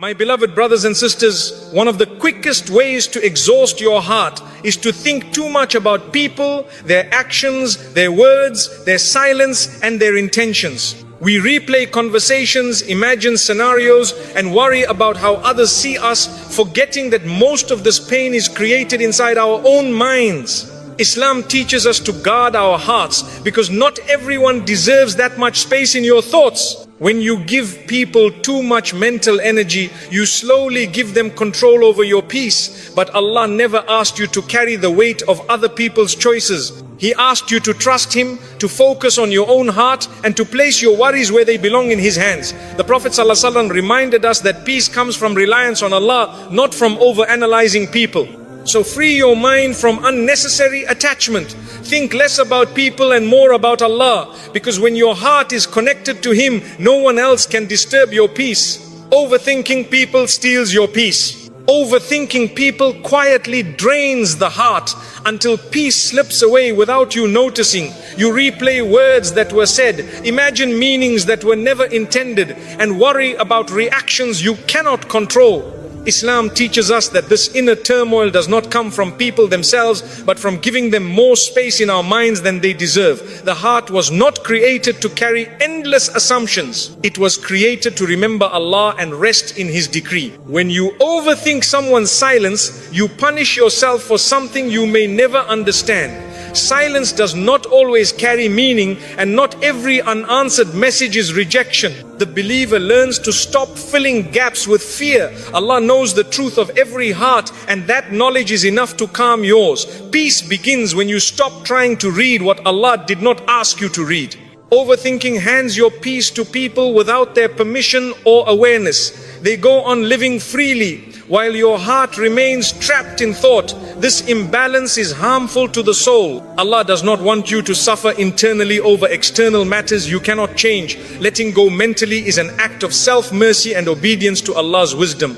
My beloved brothers and sisters, one of the quickest ways to exhaust your heart is to think too much about people, their actions, their words, their silence, and their intentions. We replay conversations, imagine scenarios, and worry about how others see us, forgetting that most of this pain is created inside our own minds. Islam teaches us to guard our hearts because not everyone deserves that much space in your thoughts. When you give people too much mental energy, you slowly give them control over your peace. But Allah never asked you to carry the weight of other people's choices. He asked you to trust Him, to focus on your own heart, and to place your worries where they belong, in His hands. The Prophet ﷺ reminded us that peace comes from reliance on Allah, not from overanalyzing people. So free your mind from unnecessary attachment. Think less about people and more about Allah, because when your heart is connected to Him, no one else can disturb your peace. Overthinking people steals your peace. Overthinking people quietly drains the heart until peace slips away without you noticing. You replay words that were said, imagine meanings that were never intended, and worry about reactions you cannot control. Islam teaches us that this inner turmoil does not come from people themselves, but from giving them more space in our minds than they deserve. The heart was not created to carry endless assumptions. It was created to remember Allah and rest in His decree. When you overthink someone's silence, you punish yourself for something you may never understand. Silence does not always carry meaning, and not every unanswered message is rejection. The believer learns to stop filling gaps with fear. Allah knows the truth of every heart, and that knowledge is enough to calm yours. Peace begins when you stop trying to read what Allah did not ask you to read. Overthinking hands your peace to people without their permission or awareness. They go on living freely while your heart remains trapped in thought. This imbalance is harmful to the soul. Allah does not want you to suffer internally over external matters you cannot change. Letting go mentally is an act of self-mercy and obedience to Allah's wisdom.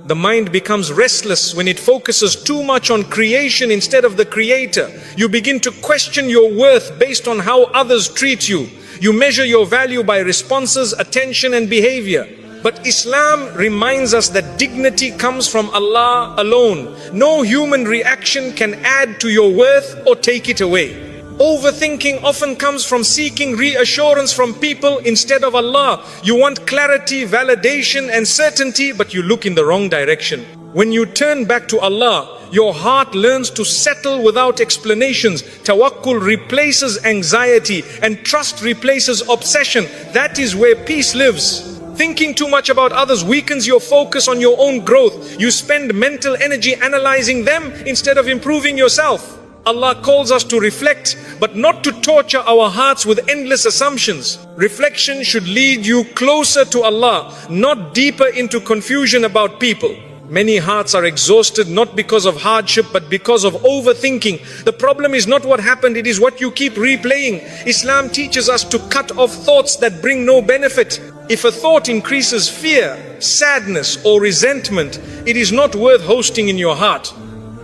The mind becomes restless when it focuses too much on creation instead of the Creator. You begin to question your worth based on how others treat you. You measure your value by responses, attention, and behavior. But Islam reminds us that dignity comes from Allah alone. No human reaction can add to your worth or take it away. Overthinking often comes from seeking reassurance from people instead of Allah. You want clarity, validation, and certainty, but you look in the wrong direction. When you turn back to Allah, your heart learns to settle without explanations. Tawakkul replaces anxiety, and trust replaces obsession. That is where peace lives. Thinking too much about others weakens your focus on your own growth. You spend mental energy analyzing them instead of improving yourself. Allah calls us to reflect, but not to torture our hearts with endless assumptions. Reflection should lead you closer to Allah, not deeper into confusion about people. Many hearts are exhausted not because of hardship but because of overthinking. The problem is not what happened, it is what you keep replaying. Islam teaches us to cut off thoughts that bring no benefit. If a thought increases fear, sadness, or resentment, it is not worth hosting in your heart.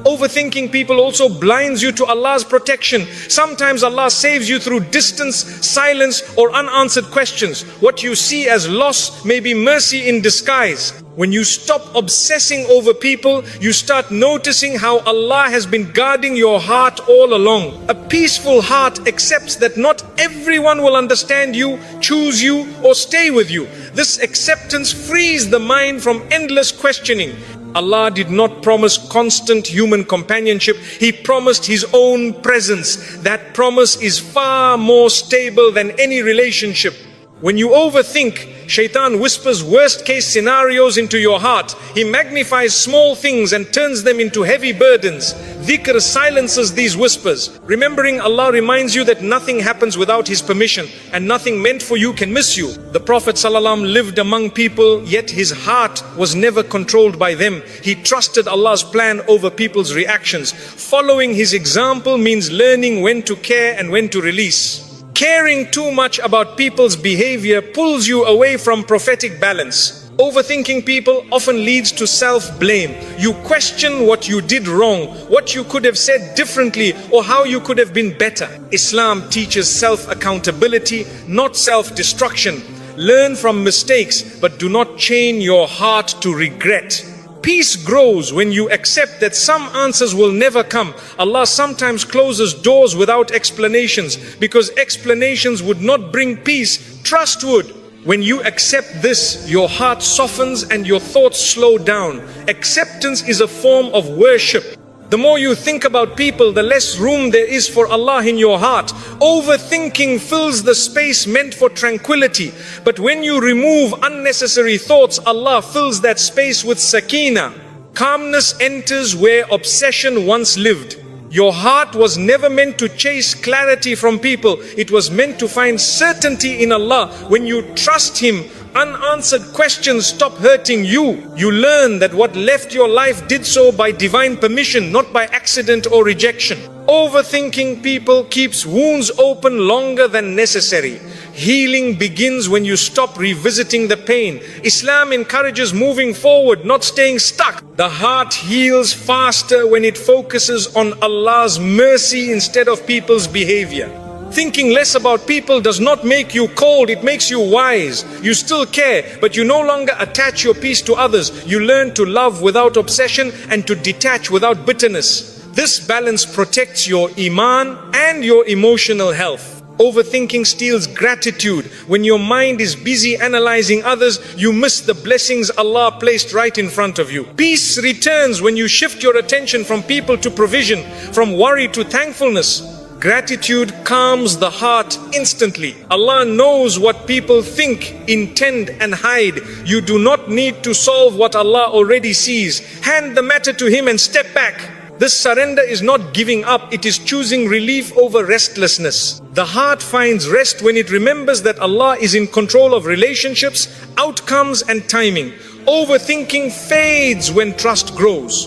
Overthinking people also blinds you to Allah's protection. Sometimes Allah saves you through distance, silence, or unanswered questions. What you see as loss may be mercy in disguise. When you stop obsessing over people, you start noticing how Allah has been guarding your heart all along. A peaceful heart accepts that not everyone will understand you, choose you, or stay with you. This acceptance frees the mind from endless questioning. Allah did not promise constant human companionship. He promised His own presence. That promise is far more stable than any relationship. When you overthink, Shaitan whispers worst case scenarios into your heart. He magnifies small things and turns them into heavy burdens. Dhikr silences these whispers. Remembering Allah reminds you that nothing happens without His permission, and nothing meant for you can miss you. The Prophet ﷺ lived among people, yet his heart was never controlled by them. He trusted Allah's plan over people's reactions. Following his example means learning when to care and when to release. Caring too much about people's behavior pulls you away from prophetic balance. Overthinking people often leads to self-blame. You question what you did wrong, what you could have said differently, or how you could have been better. Islam teaches self-accountability, not self-destruction. Learn from mistakes, but do not chain your heart to regret. Peace grows when you accept that some answers will never come. Allah sometimes closes doors without explanations, because explanations would not bring peace. Trust would. When you accept this, your heart softens and your thoughts slow down. Acceptance is a form of worship. The more you think about people, the less room there is for Allah in your heart. Overthinking fills the space meant for tranquility. But when you remove unnecessary thoughts, Allah fills that space with sakina. Calmness enters where obsession once lived. Your heart was never meant to chase clarity from people. It was meant to find certainty in Allah. When you trust Him, unanswered questions stop hurting you. You learn that what left your life did so by divine permission, not by accident or rejection. Overthinking people keeps wounds open longer than necessary. Healing begins when you stop revisiting the pain. Islam encourages moving forward, not staying stuck. The heart heals faster when it focuses on Allah's mercy instead of people's behavior. Thinking less about people does not make you cold, it makes you wise. You still care, but you no longer attach your peace to others. You learn to love without obsession and to detach without bitterness. This balance protects your iman and your emotional health. Overthinking steals gratitude. When your mind is busy analyzing others, you miss the blessings Allah placed right in front of you. Peace returns when you shift your attention from people to provision, from worry to thankfulness. Gratitude calms the heart instantly. Allah knows what people think, intend and hide. You do not need to solve what Allah already sees. Hand the matter to Him and step back. This surrender is not giving up, it is choosing relief over restlessness. The heart finds rest when it remembers that Allah is in control of relationships, outcomes and timing. Overthinking fades when trust grows.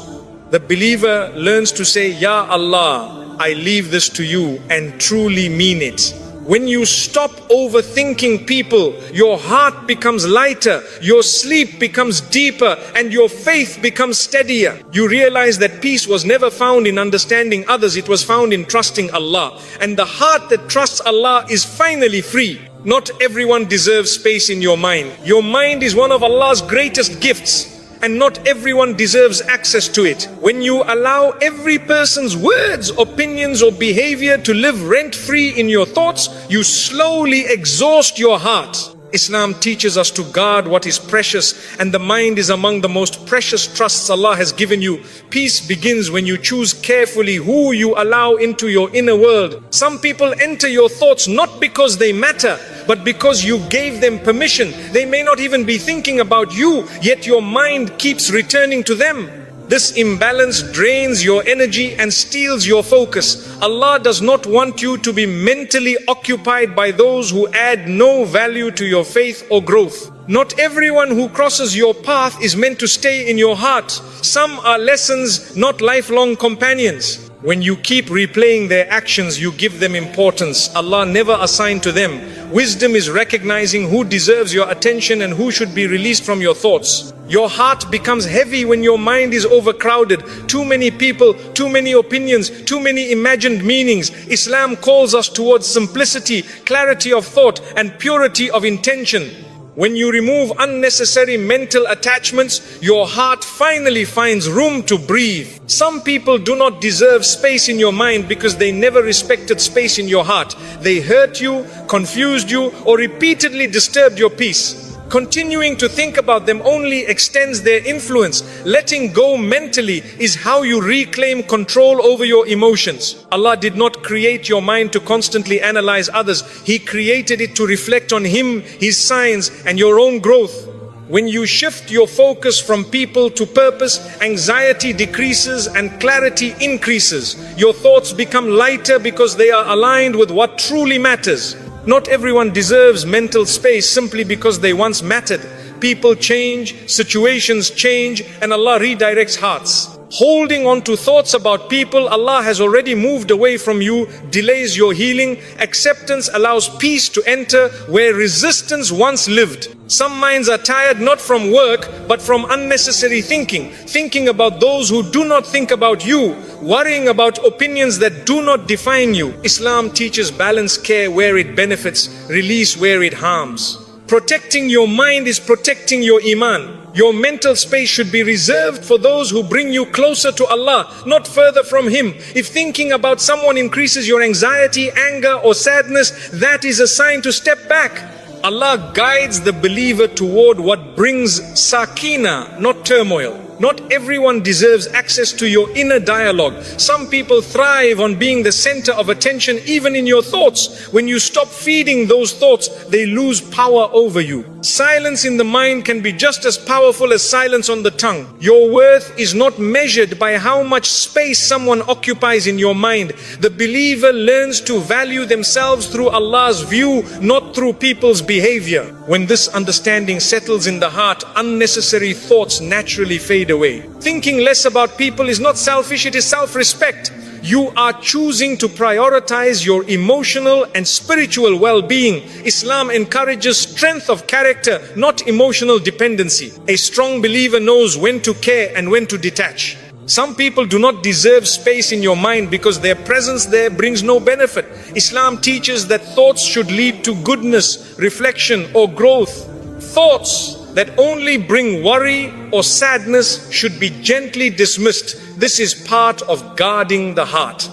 The believer learns to say, Ya Allah, I leave this to you, and truly mean it. When you stop overthinking people, your heart becomes lighter, your sleep becomes deeper, and your faith becomes steadier. You realize that peace was never found in understanding others, it was found in trusting Allah. And the heart that trusts Allah is finally free. Not everyone deserves space in your mind. Your mind is one of Allah's greatest gifts, and not everyone deserves access to it. When you allow every person's words, opinions or behavior to live rent-free in your thoughts, you slowly exhaust your heart. Islam teaches us to guard what is precious, and the mind is among the most precious trusts Allah has given you. Peace begins when you choose carefully who you allow into your inner world. Some people enter your thoughts not because they matter, but because you gave them permission. They may not even be thinking about you, yet your mind keeps returning to them. This imbalance drains your energy and steals your focus. Allah does not want you to be mentally occupied by those who add no value to your faith or growth. Not everyone who crosses your path is meant to stay in your heart. Some are lessons, not lifelong companions. When you keep replaying their actions, you give them importance Allah never assigned to them. Wisdom is recognizing who deserves your attention and who should be released from your thoughts. Your heart becomes heavy when your mind is overcrowded. Too many people, too many opinions, too many imagined meanings. Islam calls us towards simplicity, clarity of thought, and purity of intention. When you remove unnecessary mental attachments, your heart finally finds room to breathe. Some people do not deserve space in your mind because they never respected space in your heart. They hurt you, confused you, or repeatedly disturbed your peace. Continuing to think about them only extends their influence. Letting go mentally is how you reclaim control over your emotions. Allah did not create your mind to constantly analyze others. He created it to reflect on Him, His signs, and your own growth. When you shift your focus from people to purpose, anxiety decreases and clarity increases. Your thoughts become lighter because they are aligned with what truly matters. Not everyone deserves mental space simply because they once mattered. People change, situations change, and Allah redirects hearts. Holding on to thoughts about people Allah has already moved away from you delays your healing. Acceptance allows peace to enter where resistance once lived. Some minds are tired not from work but from unnecessary thinking. Thinking about those who do not think about you. Worrying about opinions that do not define you. Islam teaches balanced care where it benefits, release where it harms. Protecting your mind is protecting your iman. Your mental space should be reserved for those who bring you closer to Allah, not further from Him. If thinking about someone increases your anxiety, anger or sadness, that is a sign to step back. Allah guides the believer toward what brings sakina, not turmoil. Not everyone deserves access to your inner dialogue. Some people thrive on being the center of attention even in your thoughts. When you stop feeding those thoughts, they lose power over you. Silence in the mind can be just as powerful as silence on the tongue. Your worth is not measured by how much space someone occupies in your mind. The believer learns to value themselves through Allah's view, not through people's behavior. When this understanding settles in the heart, unnecessary thoughts naturally fade away. Thinking less about people is not selfish, it is self-respect. You are choosing to prioritize your emotional and spiritual well-being. Islam encourages strength of character, not emotional dependency. A strong believer knows when to care and when to detach. Some people do not deserve space in your mind because their presence there brings no benefit. Islam teaches that thoughts should lead to goodness, reflection or growth. Thoughts that only bring worry or sadness should be gently dismissed. This is part of guarding the heart.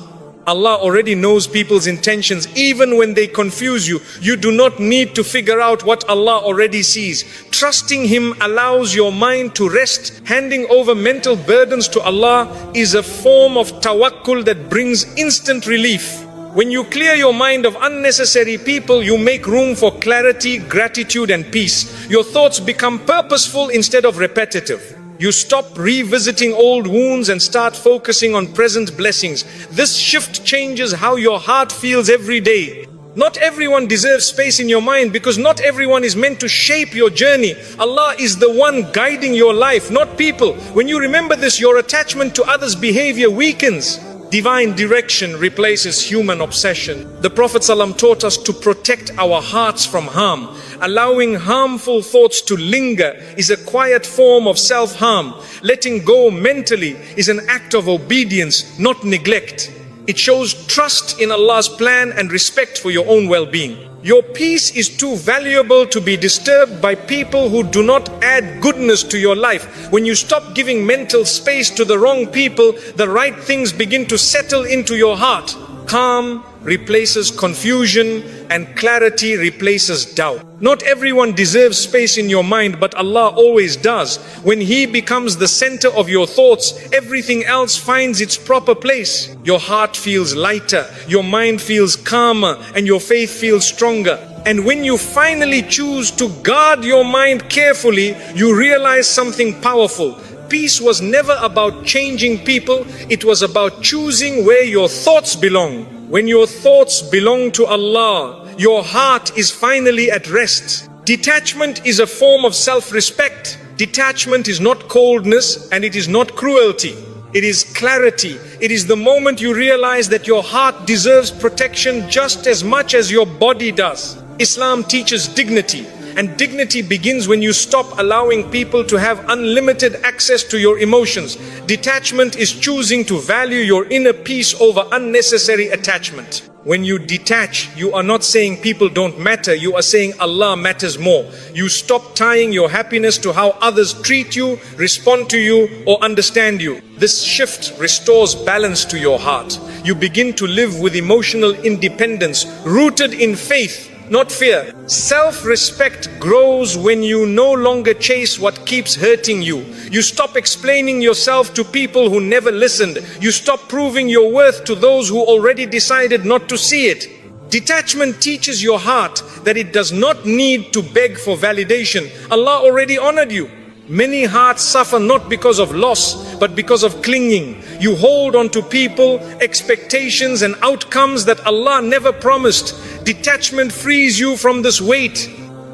Allah already knows people's intentions even when they confuse you. You do not need to figure out what Allah already sees. Trusting Him allows your mind to rest. Handing over mental burdens to Allah is a form of tawakkul that brings instant relief. When you clear your mind of unnecessary people, you make room for clarity, gratitude and peace. Your thoughts become purposeful instead of repetitive. You stop revisiting old wounds and start focusing on present blessings. This shift changes how your heart feels every day. Not everyone deserves space in your mind because not everyone is meant to shape your journey. Allah is the one guiding your life, not people. When you remember this, your attachment to others' behavior weakens. Divine direction replaces human obsession. The Prophet ﷺ taught us to protect our hearts from harm. Allowing harmful thoughts to linger is a quiet form of self-harm. Letting go mentally is an act of obedience, not neglect. It shows trust in Allah's plan and respect for your own well-being. Your peace is too valuable to be disturbed by people who do not add goodness to your life. When you stop giving mental space to the wrong people, the right things begin to settle into your heart. Calm replaces confusion and clarity replaces doubt. Not everyone deserves space in your mind, but Allah always does. When He becomes the center of your thoughts, everything else finds its proper place. Your heart feels lighter, your mind feels calmer, and your faith feels stronger. And when you finally choose to guard your mind carefully, you realize something powerful. Peace was never about changing people, it was about choosing where your thoughts belong. When your thoughts belong to Allah, your heart is finally at rest. Detachment is a form of self-respect. Detachment is not coldness and it is not cruelty. It is clarity. It is the moment you realize that your heart deserves protection just as much as your body does. Islam teaches dignity. And dignity begins when you stop allowing people to have unlimited access to your emotions. Detachment is choosing to value your inner peace over unnecessary attachment. When you detach, you are not saying people don't matter, you are saying Allah matters more. You stop tying your happiness to how others treat you, respond to you, or understand you. This shift restores balance to your heart. You begin to live with emotional independence, rooted in faith, not fear. Self-respect grows when you no longer chase what keeps hurting you. You stop explaining yourself to people who never listened. You stop proving your worth to those who already decided not to see it. Detachment teaches your heart that it does not need to beg for validation. Allah already honored you. Many hearts suffer not because of loss, but because of clinging. You hold on to people, expectations and outcomes that Allah never promised. Detachment frees you from this weight.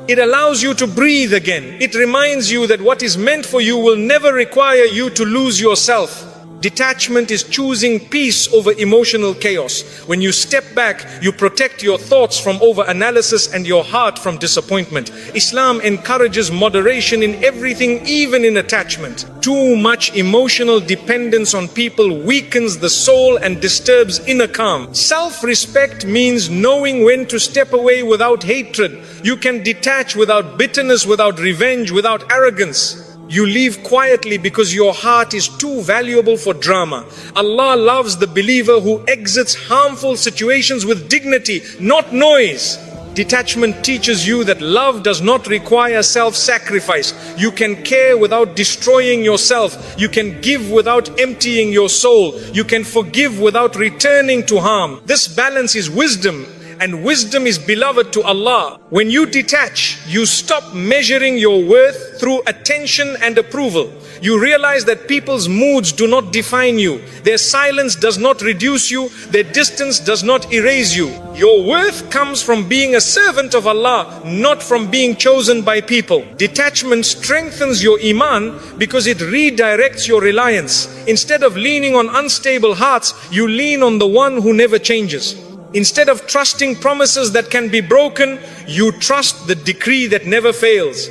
It allows you to breathe again. It reminds you that what is meant for you will never require you to lose yourself. Detachment is choosing peace over emotional chaos. When you step back, you protect your thoughts from over-analysis and your heart from disappointment. Islam encourages moderation in everything, even in attachment. Too much emotional dependence on people weakens the soul and disturbs inner calm. Self-respect means knowing when to step away without hatred. You can detach without bitterness, without revenge, without arrogance. You leave quietly because your heart is too valuable for drama. Allah loves the believer who exits harmful situations with dignity, not noise. Detachment teaches you that love does not require self-sacrifice. You can care without destroying yourself. You can give without emptying your soul. You can forgive without returning to harm. This balance is wisdom, and wisdom is beloved to Allah. When you detach, you stop measuring your worth through attention and approval. You realize that people's moods do not define you. Their silence does not reduce you. Their distance does not erase you. Your worth comes from being a servant of Allah, not from being chosen by people. Detachment strengthens your iman because it redirects your reliance. Instead of leaning on unstable hearts, you lean on the one who never changes. Instead of trusting promises that can be broken, you trust the decree that never fails.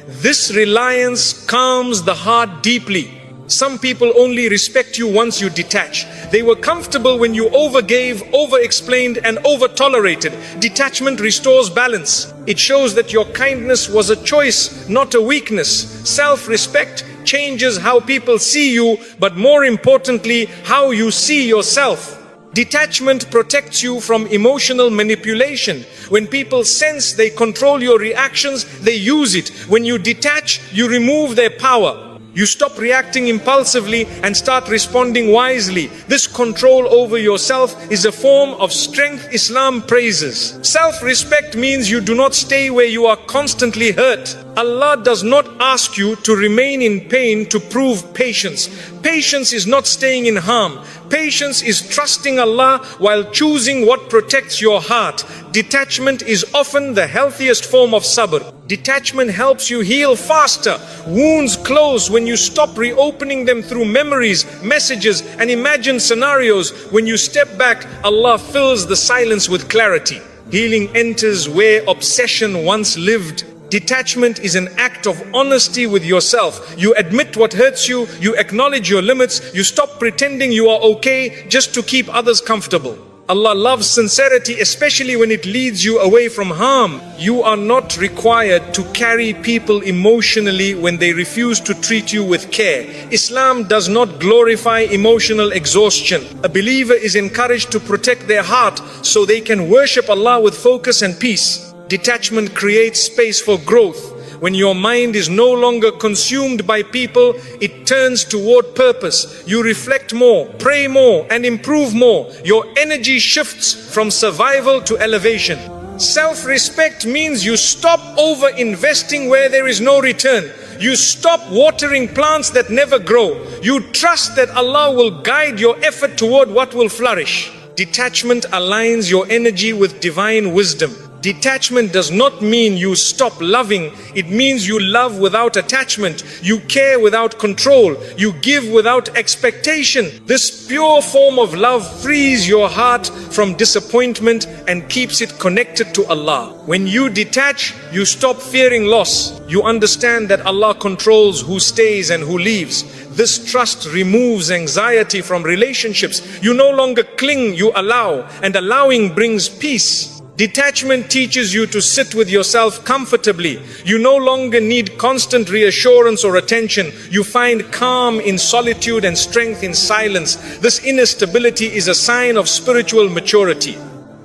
This reliance calms the heart deeply. Some people only respect you once you detach. They were comfortable when you overgave, over-explained, and over-tolerated. Detachment restores balance. It shows that your kindness was a choice, not a weakness. Self-respect changes how people see you, but more importantly, how you see yourself. Detachment protects you from emotional manipulation. When people sense they control your reactions, they use it. When you detach, you remove their power. You stop reacting impulsively and start responding wisely. This control over yourself is a form of strength Islam praises. Self-respect means you do not stay where you are constantly hurt. Allah does not ask you to remain in pain to prove patience. Patience is not staying in harm. Patience is trusting Allah while choosing what protects your heart. Detachment is often the healthiest form of sabr. Detachment helps you heal faster. Wounds close when you stop reopening them through memories, messages, and imagined scenarios. When you step back, Allah fills the silence with clarity. Healing enters where obsession once lived. Detachment is an act of honesty with yourself. You admit what hurts you, you acknowledge your limits, you stop pretending you are okay just to keep others comfortable. Allah loves sincerity, especially when it leads you away from harm. You are not required to carry people emotionally when they refuse to treat you with care. Islam does not glorify emotional exhaustion. A believer is encouraged to protect their heart so they can worship Allah with focus and peace. Detachment creates space for growth. When your mind is no longer consumed by people, it turns toward purpose. You reflect more, pray more, and improve more. Your energy shifts from survival to elevation. Self-respect means you stop over-investing where there is no return. You stop watering plants that never grow. You trust that Allah will guide your effort toward what will flourish. Detachment aligns your energy with divine wisdom. Detachment does not mean you stop loving. It means you love without attachment. You care without control. You give without expectation. This pure form of love frees your heart from disappointment and keeps it connected to Allah. When you detach, you stop fearing loss. You understand that Allah controls who stays and who leaves. This trust removes anxiety from relationships. You no longer cling, you allow, and allowing brings peace. Detachment teaches you to sit with yourself comfortably. You no longer need constant reassurance or attention. You find calm in solitude and strength in silence. This inner stability is a sign of spiritual maturity.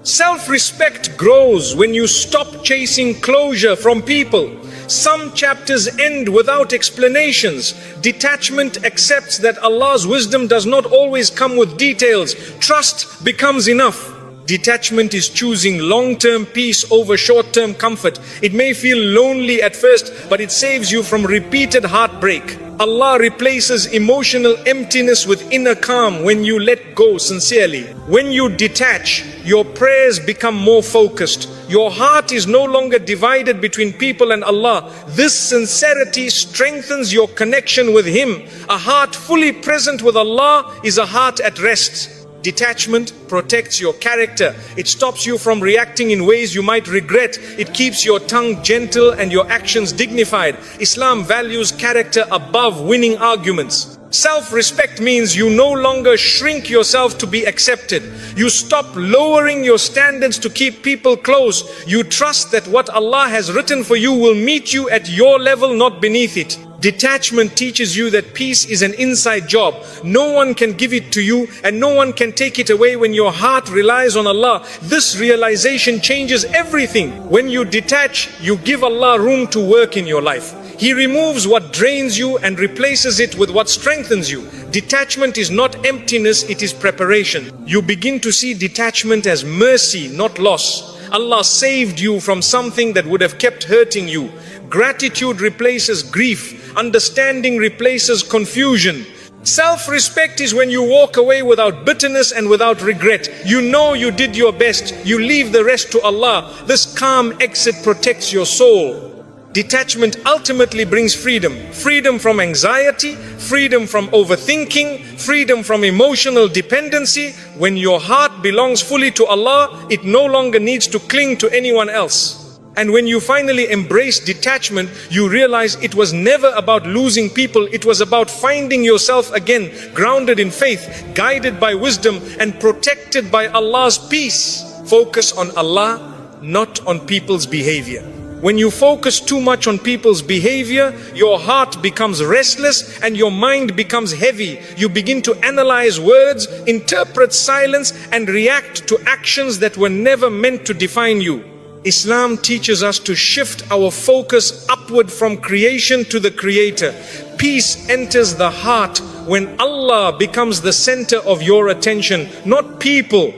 Self-respect grows when you stop chasing closure from people. Some chapters end without explanations. Detachment accepts that Allah's wisdom does not always come with details. Trust becomes enough. Detachment is choosing long-term peace over short-term comfort. It may feel lonely at first, but it saves you from repeated heartbreak. Allah replaces emotional emptiness with inner calm when you let go sincerely. When you detach, your prayers become more focused. Your heart is no longer divided between people and Allah. This sincerity strengthens your connection with Him. A heart fully present with Allah is a heart at rest. Detachment protects your character. It stops you from reacting in ways you might regret. It keeps your tongue gentle and your actions dignified. Islam values character above winning arguments. Self-respect means you no longer shrink yourself to be accepted. You stop lowering your standards to keep people close. You trust that what Allah has written for you will meet you at your level, not beneath it. Detachment teaches you that peace is an inside job. No one can give it to you and no one can take it away when your heart relies on Allah. This realization changes everything. When you detach, you give Allah room to work in your life. He removes what drains you and replaces it with what strengthens you. Detachment is not emptiness, it is preparation. You begin to see detachment as mercy, not loss. Allah saved you from something that would have kept hurting you. Gratitude replaces grief. Understanding replaces confusion. Self-respect is when you walk away without bitterness and without regret. You know you did your best. You leave the rest to Allah. This calm exit protects your soul. Detachment ultimately brings freedom. Freedom from anxiety, freedom from overthinking, freedom from emotional dependency. When your heart belongs fully to Allah, it no longer needs to cling to anyone else. And when you finally embrace detachment, you realize it was never about losing people. It was about finding yourself again, grounded in faith, guided by wisdom, and protected by Allah's peace. Focus on Allah, not on people's behavior. When you focus too much on people's behavior, your heart becomes restless and your mind becomes heavy. You begin to analyze words, interpret silence, and react to actions that were never meant to define you. Islam teaches us to shift our focus upward from creation to the Creator. Peace enters the heart when Allah becomes the center of your attention, not people.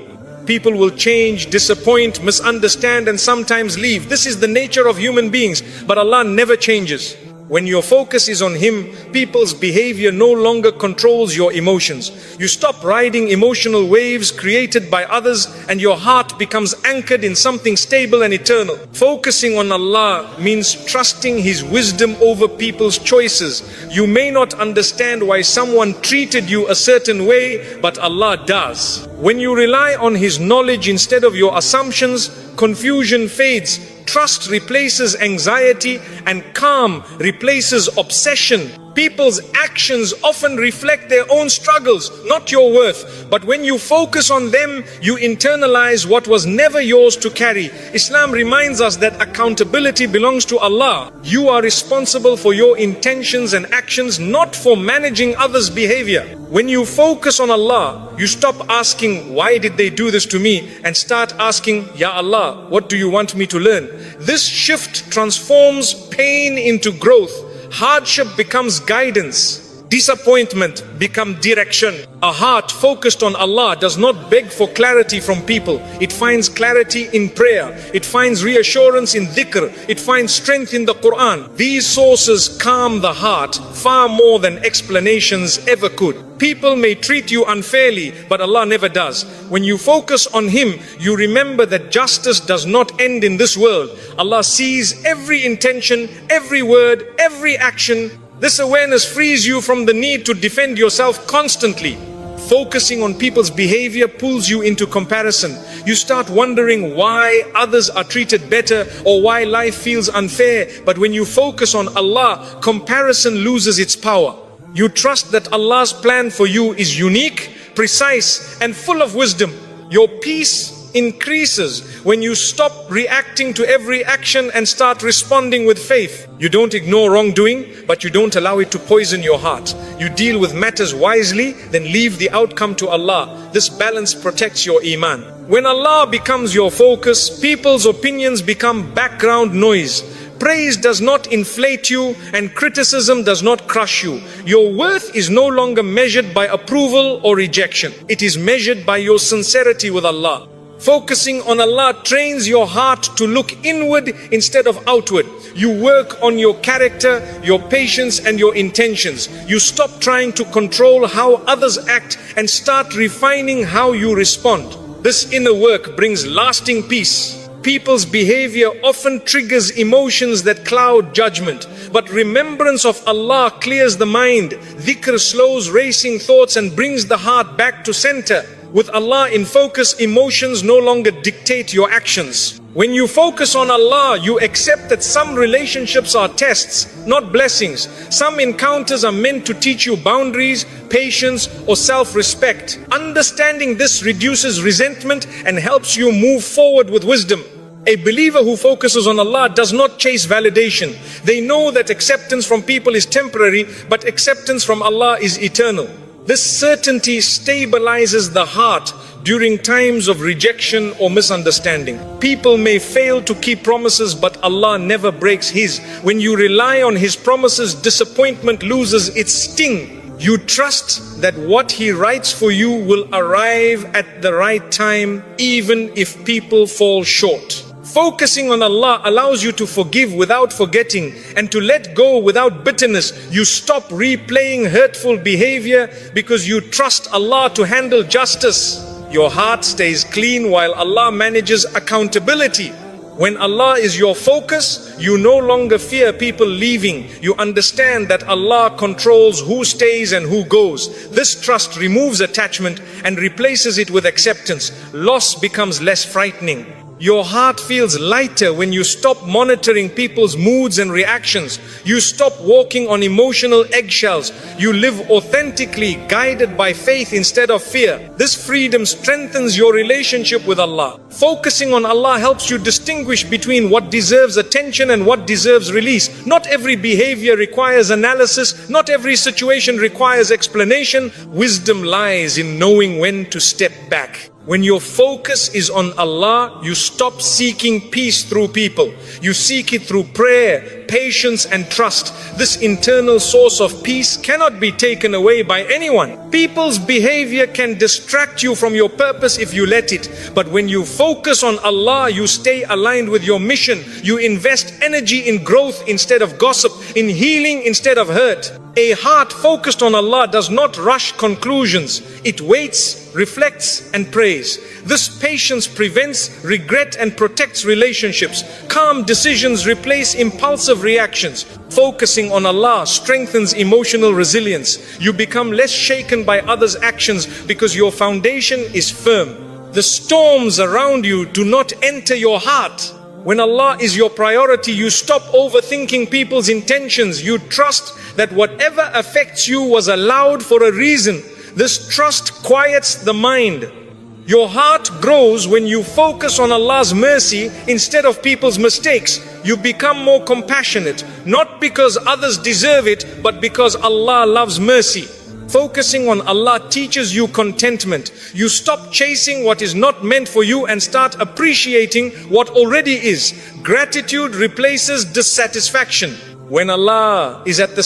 People will change, disappoint, misunderstand, and sometimes leave. This is the nature of human beings, but Allah never changes. When your focus is on Him, people's behavior no longer controls your emotions. You stop riding emotional waves created by others and your heart becomes anchored in something stable and eternal. Focusing on Allah means trusting His wisdom over people's choices. You may not understand why someone treated you a certain way, but Allah does. When you rely on His knowledge instead of your assumptions, confusion fades. Trust replaces anxiety and calm replaces obsession. People's actions often reflect their own struggles, not your worth. But when you focus on them, you internalize what was never yours to carry. Islam reminds us that accountability belongs to Allah. You are responsible for your intentions and actions, not for managing others' behavior. When you focus on Allah, you stop asking, why did they do this to me? And start asking, Ya Allah, what do you want me to learn? This shift transforms pain into growth. Hardship becomes guidance. Disappointment becomes direction. A heart focused on Allah does not beg for clarity from people. It finds clarity in prayer. It finds reassurance in dhikr. It finds strength in the Quran. These sources calm the heart far more than explanations ever could. People may treat you unfairly, but Allah never does. When you focus on Him, you remember that justice does not end in this world. Allah sees every intention, every word, every action. This awareness frees you from the need to defend yourself constantly. Focusing on people's behavior pulls you into comparison. You start wondering why others are treated better or why life feels unfair. But when you focus on Allah, comparison loses its power. You trust that Allah's plan for you is unique, precise, and full of wisdom. Your peace increases when you stop reacting to every action and start responding with faith. You don't ignore wrongdoing, but you don't allow it to poison your heart. You deal with matters wisely, then leave the outcome to Allah. This balance protects your iman. When Allah becomes your focus, people's opinions become background noise. Praise does not inflate you and criticism does not crush you. Your worth is no longer measured by approval or rejection. It is measured by your sincerity with Allah. Focusing on Allah trains your heart to look inward instead of outward. You work on your character, your patience and your intentions. You stop trying to control how others act and start refining how you respond. This inner work brings lasting peace. People's behavior often triggers emotions that cloud judgment, but remembrance of Allah clears the mind. Dhikr slows racing thoughts and brings the heart back to center. With Allah in focus, emotions no longer dictate your actions. When you focus on Allah, you accept that some relationships are tests, not blessings. Some encounters are meant to teach you boundaries, patience, or self-respect. Understanding this reduces resentment and helps you move forward with wisdom. A believer who focuses on Allah does not chase validation. They know that acceptance from people is temporary, but acceptance from Allah is eternal. This certainty stabilizes the heart during times of rejection or misunderstanding. People may fail to keep promises, but Allah never breaks His. When you rely on His promises, disappointment loses its sting. You trust that what He writes for you will arrive at the right time, even if people fall short. Focusing on Allah allows you to forgive without forgetting and to let go without bitterness. You stop replaying hurtful behavior because you trust Allah to handle justice. Your heart stays clean while Allah manages accountability. When Allah is your focus, you no longer fear people leaving. You understand that Allah controls who stays and who goes. This trust removes attachment and replaces it with acceptance. Loss becomes less frightening. Your heart feels lighter when you stop monitoring people's moods and reactions. You stop walking on emotional eggshells. You live authentically, guided by faith instead of fear. This freedom strengthens your relationship with Allah. Focusing on Allah helps you distinguish between what deserves attention and what deserves release. Not every behavior requires analysis. Not every situation requires explanation. Wisdom lies in knowing when to step back. When your focus is on Allah, you stop seeking peace through people. You seek it through prayer, patience and trust. This internal source of peace cannot be taken away by anyone. People's behavior can distract you from your purpose if you let it. But when you focus on Allah, you stay aligned with your mission. You invest energy in growth instead of gossip, in healing instead of hurt. A heart focused on Allah does not rush conclusions. It waits, reflects and prays. This patience prevents regret and protects relationships. Calm decisions replace impulsive reactions. Focusing on Allah strengthens emotional resilience. You become less shaken by others' actions because your foundation is firm. The storms around you do not enter your heart. When Allah is your priority, you stop overthinking people's intentions. You trust that whatever affects you was allowed for a reason. This trust quiets the mind. Your heart grows when you focus on Allah's mercy instead of people's mistakes. You become more compassionate, not because others deserve it, but because Allah loves mercy. Focusing on Allah teaches you contentment. You stop chasing what is not meant for you and start appreciating what already is. Gratitude replaces dissatisfaction. When Allah is at the